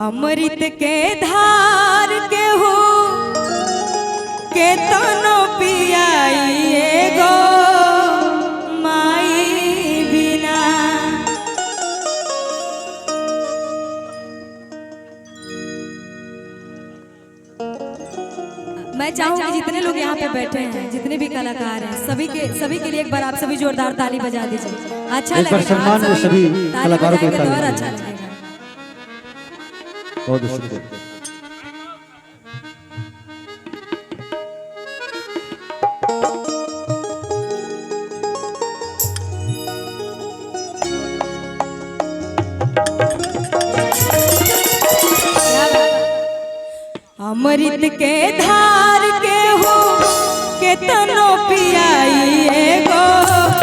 अमृत के धार के हो के तनो पियाइए गो माई बिना। मैं चाहूंगी जितने लोग यहाँ पे बैठे हैं, जितने भी कलाकार हैं, सभी के लिए एक बार आप सभी जोरदार ताली बजा दीजिए। अच्छा लगेगा, सम्मान सभी कलाकारों को अच्छा लगेगा। बहुत शुक्रिया। अमृत के धार के हो के तनो पियाइए गो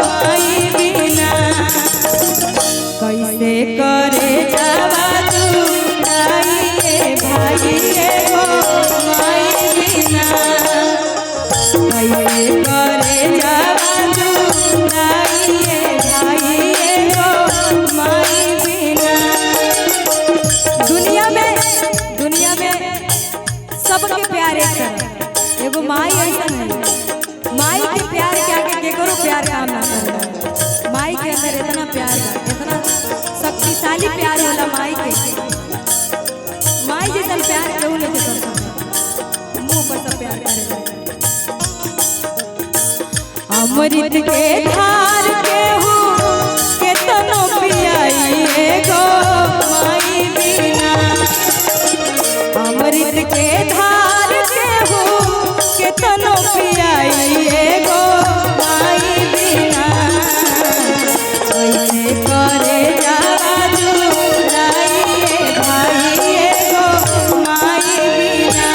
माई बिना। कैसे करे जावा जुदाइए भाइये गो माई बिना। कैसे करे जावा जुदाइए भाइये गो माई बिना। दुनिया में सबके प्यारे एगो माई ऐसा है, माई के प्यार के आगे केकरो प्यार काम ना करे। माई के अंदर इतना प्यार है, इतना शक्तिशाली प्यार होला माई के। माई जैसा प्यार केहू नहीं कर सकता, मुंह पर सब प्यार करे। अमृत के धार के हो के तनो पियाइए गो माई बिना। अमृत के धार के हो के तनो पियाइए गो माई बिना। कैसे करे जावा जुदाइए भाइये गो माई बिना।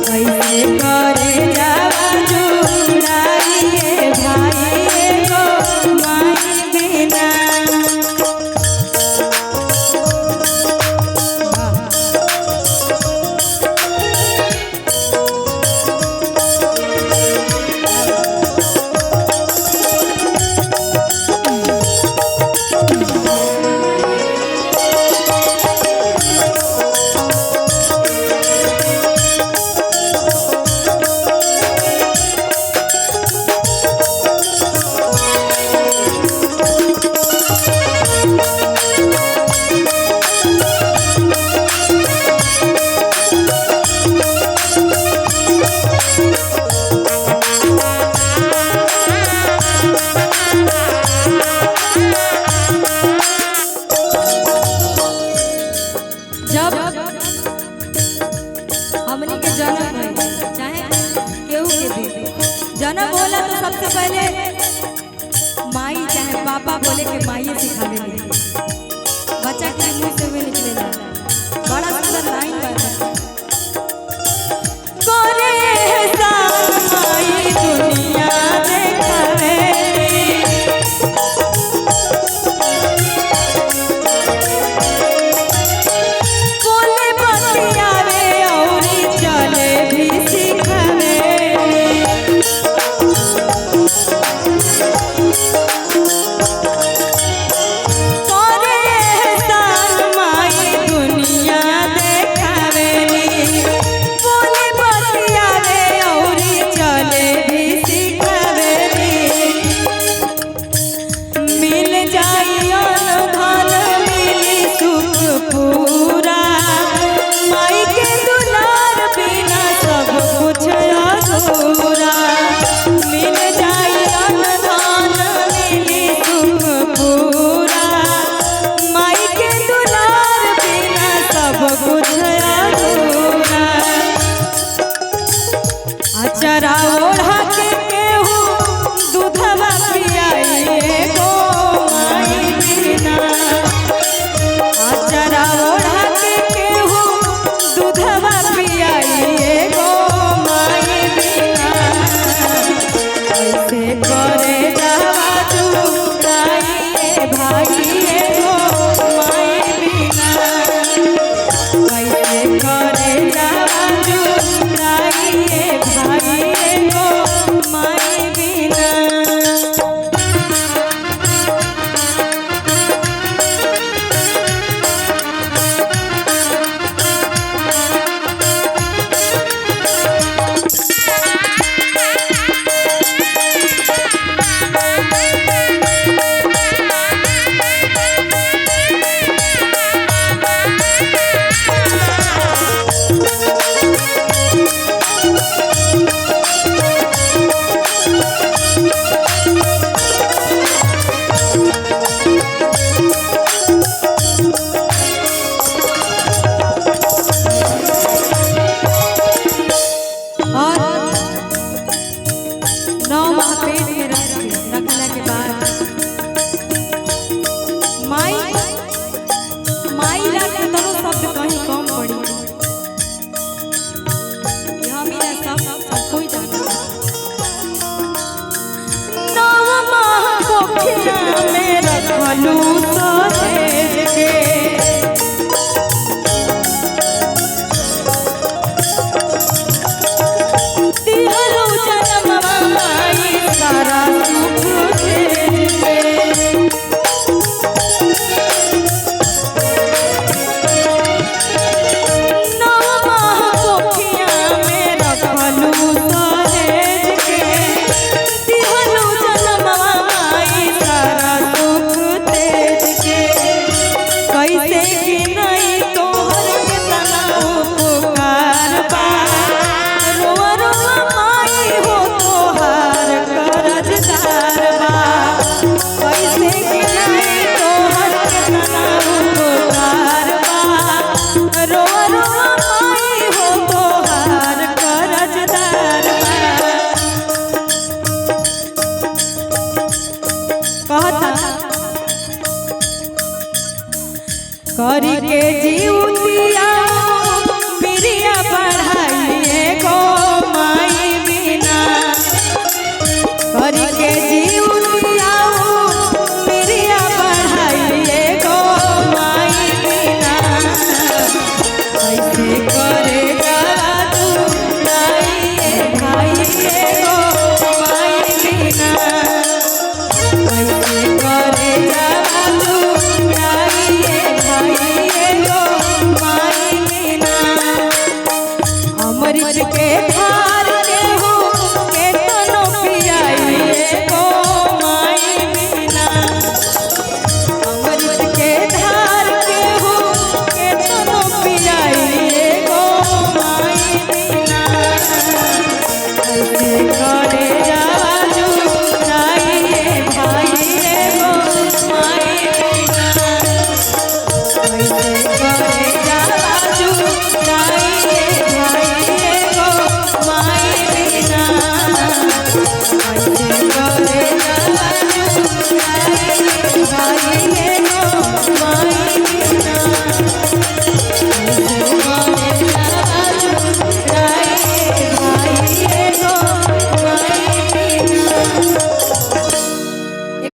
कैसे करे जावा जुदाइए भाइये गो माई बिना। जब हमनी के जन्म है, चाहे केहू के भी जन्म होला तो सबसे पहले माई चाहे पापा बोले के माई सिखावे ले। बच्चा के मुंह से भी निकलेला बड़ा सुंदर लाइन बा। करे एहसान माई दुनिया देखावे, कुछ